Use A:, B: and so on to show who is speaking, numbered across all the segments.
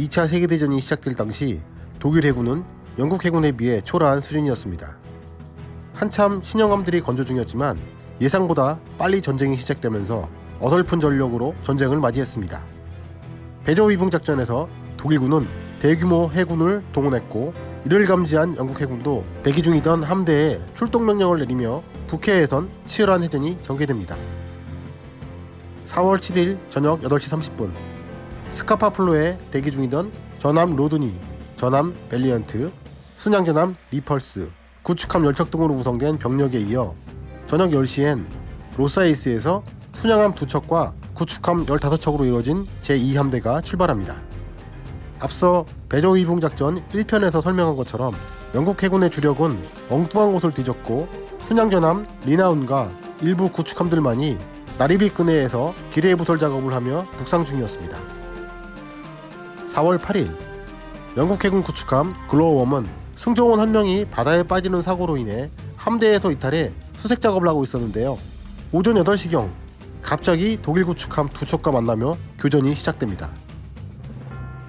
A: 2차 세계대전이 시작될 당시 독일 해군은 영국 해군에 비해 초라한 수준이었습니다. 한참 신형함들이 건조 중이었지만 예상보다 빨리 전쟁이 시작되면서 어설픈 전력으로 전쟁을 맞이했습니다. 베저위붕 작전에서 독일군은 대규모 해군을 동원했고, 이를 감지한 영국 해군도 대기 중이던 함대에 출동 명령을 내리며 북해에선 치열한 해전이 전개됩니다. 4월 7일 저녁 8시 30분 스카파플로에 대기 중이던 전함 로드니, 전함 밸리언트, 순양전함 리펄스, 구축함 10척 등으로 구성된 병력에 이어 저녁 10시엔 로사이스에서 순양함 2척과 구축함 15척으로 이루어진 제2함대가 출발합니다. 앞서 베저위붕 작전 1편에서 설명한 것처럼 영국 해군의 주력은 엉뚱한 곳을 뒤졌고, 순양전함 리나운과 일부 구축함들만이 나리빅 근해에서 기뢰부설 작업을 하며 북상 중이었습니다. 4월 8일 영국 해군 구축함 글로우웜은 승조원 한 명이 바다에 빠지는 사고로 인해 함대에서 이탈해 수색 작업을 하고 있었는데요. 오전 8시경 갑자기 독일 구축함 2척과 만나며 교전이 시작됩니다.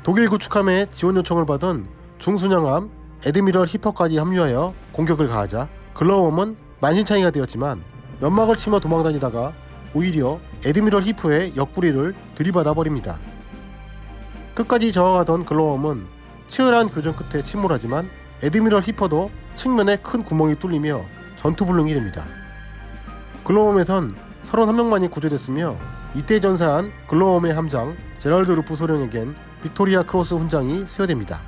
A: 독일 구축함의 지원 요청을 받은 중순양함 애드미럴 히퍼까지 합류하여 공격을 가하자 글로우웜은 만신창이가 되었지만 연막을 치며 도망다니다가 오히려 애드미럴 히퍼의 옆구리를 들이받아 버립니다. 끝까지 저항하던 글로우웜은 치열한 교전 끝에 침몰하지만 애드미럴 히퍼도 측면에 큰 구멍이 뚫리며 전투불능이 됩니다. 글로우웜에선 31명만이 구조됐으며 이때 전사한 글로우웜의 함장 제럴드 루프 소령에겐 빅토리아 크로스 훈장이 수여됩니다.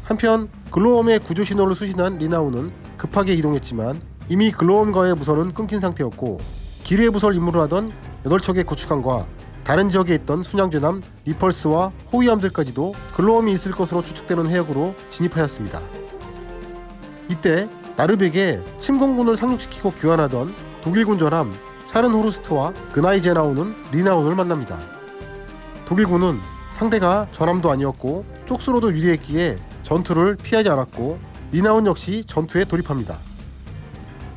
A: 한편 글로우웜의 구조 신호를 수신한 리나우는 급하게 이동했지만 이미 글로우웜과의 무선은 끊긴 상태였고, 기뢰 부설 임무를 하던 8척의 구축함과 다른 지역에 있던 순양전함 리펄스와 호위함들까지도 글로우웜이 있을 것으로 추측되는 해역으로 진입하였습니다. 이때 나르벡에 침공군을 상륙시키고 교환하던 독일군 전함 샤른호르스트와 그나이제나우는 리나운을 만납니다. 독일군은 상대가 전함도 아니었고 쪽수로도 유리했기에 전투를 피하지 않았고, 리나운 역시 전투에 돌입합니다.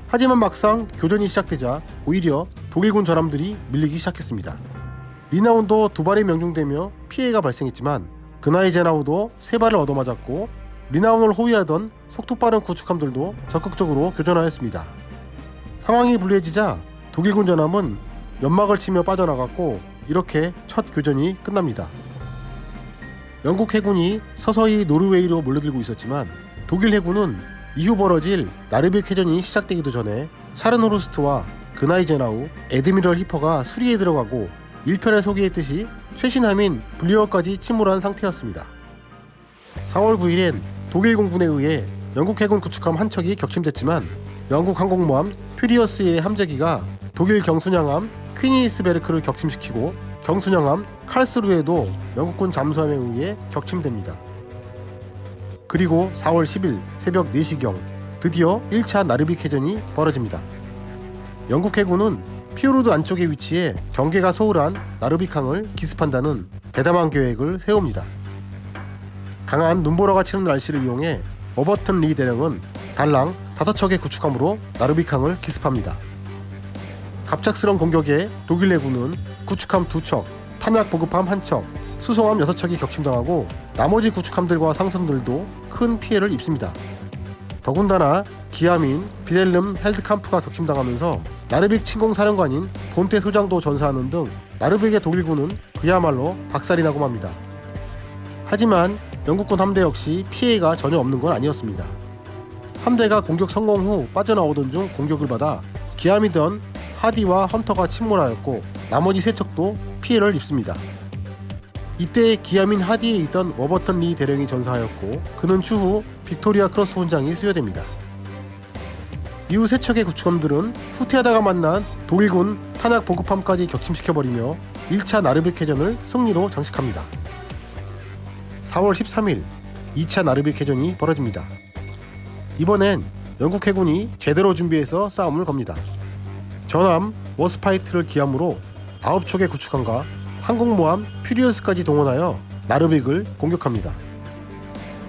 A: 하지만 막상 교전이 시작되자 오히려 독일군 전함들이 밀리기 시작했습니다. 리나운도 2발이 명중되며 피해가 발생했지만 그나이제나우도 3발을 얻어맞았고, 리나운을 호위하던 속도 빠른 구축함들도 적극적으로 교전하였습니다. 상황이 불리해지자 독일군 전함은 연막을 치며 빠져나갔고, 이렇게 첫 교전이 끝납니다. 영국 해군이 서서히 노르웨이로 몰려들고 있었지만 독일 해군은 이후 벌어질 나르벡 해전이 시작되기도 전에 샤른호르스트와 그나이제나우, 애드미럴 히퍼가 수리에 들어가고 1편에 소개했듯이 최신함인 블리어까지 침몰한 상태였습니다. 4월 9일엔 독일 공군에 의해 영국 해군 구축함 한 척이 격침됐지만 영국 항공모함 퓨리어스의 함재기가 독일 경순양함 퀴니스베르크를 격침시키고, 경순양함 칼스루에도 영국군 잠수함에 의해 격침됩니다. 그리고 4월 10일 새벽 4시경 드디어 1차 나르빅 해전이 벌어집니다. 영국 해군은 피오르드 안쪽에 위치해 경계가 소홀한 나르빅항을 기습한다는 대담한 계획을 세웁니다. 강한 눈보라가 치는 날씨를 이용해 워버튼 리 대령은 달랑 5척의 구축함으로 나르빅항을 기습합니다. 갑작스런 공격에 독일 해군은 구축함 2척, 탄약 보급함 1척, 수송함 6척이 격침당하고 나머지 구축함들과 상선들도 큰 피해를 입습니다. 더군다나 기함인 비렐름 헬드캄프가 격침당하면서 나르빅 침공사령관인 본테 소장도 전사하는 등 나르벡의 독일군은 그야말로 박살이 나고 맙니다. 하지만 영국군 함대 역시 피해가 전혀 없는 건 아니었습니다. 함대가 공격 성공 후 빠져나오던 중 공격을 받아 기함이던 하디와 헌터가 침몰하였고, 나머지 3척도 피해를 입습니다. 이때 기함인 하디에 있던 워버턴 리 대령이 전사하였고, 그는 추후 빅토리아 크로스 훈장이 수여됩니다. 이후 3척의 구축함들은 후퇴하다가 만난 독일군 탄약 보급함까지 격침시켜버리며 1차 나르벡 해전을 승리로 장식합니다. 4월 13일 2차 나르벡 해전이 벌어집니다. 이번엔 영국 해군이 제대로 준비해서 싸움을 겁니다. 전함 워스파이트를 기함으로 9척의 구축함과 항공모함 퓨리어스까지 동원하여 나르벡을 공격합니다.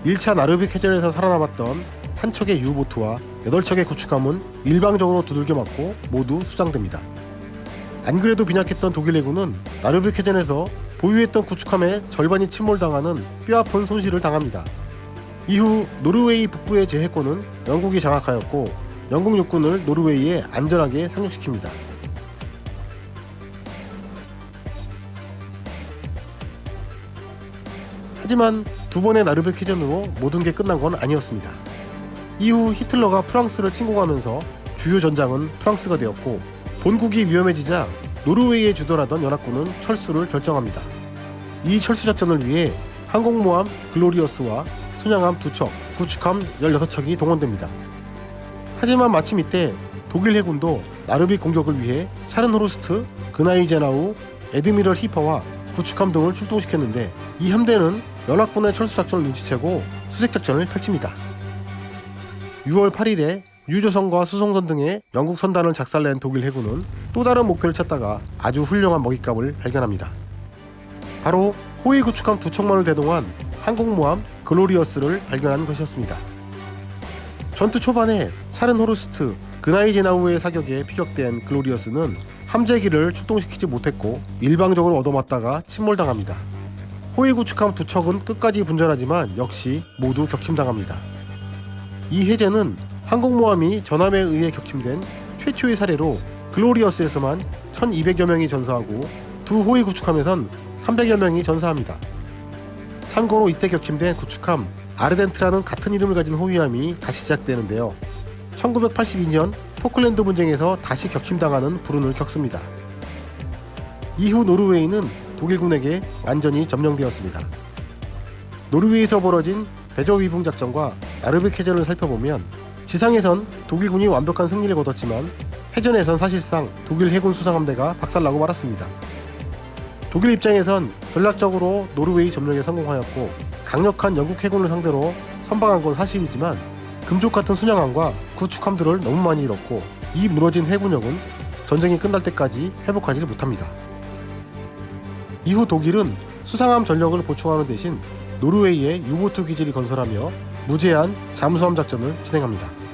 A: 1차 나르벡 해전에서 살아남았던 한 척의 유보트와 8척의 구축함은 일방적으로 두들겨 맞고 모두 수장됩니다. 안 그래도 빈약했던 독일 해군은 나르벡 해전에서 보유했던 구축함의 절반이 침몰당하는 뼈아픈 손실을 당합니다. 이후 노르웨이 북부의 제해권은 영국이 장악하였고 영국 육군을 노르웨이에 안전하게 상륙시킵니다. 하지만 두 번의 나르베크 해전으로 모든 게 끝난 건 아니었습니다. 이후 히틀러가 프랑스를 침공하면서 주요 전장은 프랑스가 되었고 본국이 위험해지자 노르웨이에 주둔하던 연합군은 철수를 결정합니다. 이 철수 작전을 위해 항공모함 글로리어스와 순양함 2척, 구축함 16척이 동원됩니다. 하지만 마침 이때 독일 해군도 나르빅 공격을 위해 샤른호르스트, 그나이제나우, 에드미럴 히퍼와 구축함 등을 출동시켰는데 이 함대는 연합군의 철수 작전을 눈치채고 수색 작전을 펼칩니다. 6월 8일에 유조선과 수송선 등의 영국 선단을 작살낸 독일 해군은 또 다른 목표를 찾다가 아주 훌륭한 먹잇감을 발견합니다. 바로 호위 구축함 2척만을 대동한 항공모함 글로리어스를 발견한 것이었습니다. 전투 초반에 샤른호르스트, 그나이제나우의 사격에 피격된 글로리어스는 함재기를 출동시키지 못했고 일방적으로 얻어맞다가 침몰당합니다. 호위 구축함 2척은 끝까지 분전하지만 역시 모두 격침당합니다. 이 해제는 항공모함이 전함에 의해 격침된 최초의 사례로 글로리어스에서만 1200여 명이 전사하고 두 호위 구축함에선 300여 명이 전사합니다. 참고로 이때 격침된 구축함 아르덴트라는 같은 이름을 가진 호위함이 다시 시작되는데요. 1982년 포클랜드 분쟁에서 다시 격침당하는 불운을 겪습니다. 이후 노르웨이는 독일군에게 완전히 점령되었습니다. 노르웨이에서 벌어진 베저위붕 작전과 나르빅 해전을 살펴보면 지상에선 독일군이 완벽한 승리를 거뒀지만 해전에선 사실상 독일 해군 수상함대가 박살나고 말았습니다. 독일 입장에선 전략적으로 노르웨이 점령에 성공하였고 강력한 영국 해군을 상대로 선방한 건 사실이지만 금족 같은 순양함과 구축함들을 너무 많이 잃었고 이 무너진 해군력은 전쟁이 끝날 때까지 회복하지 못합니다. 이후 독일은 수상함 전력을 보충하는 대신 노르웨이에 유보트 기지를 건설하며 무제한 잠수함 작전을 진행합니다.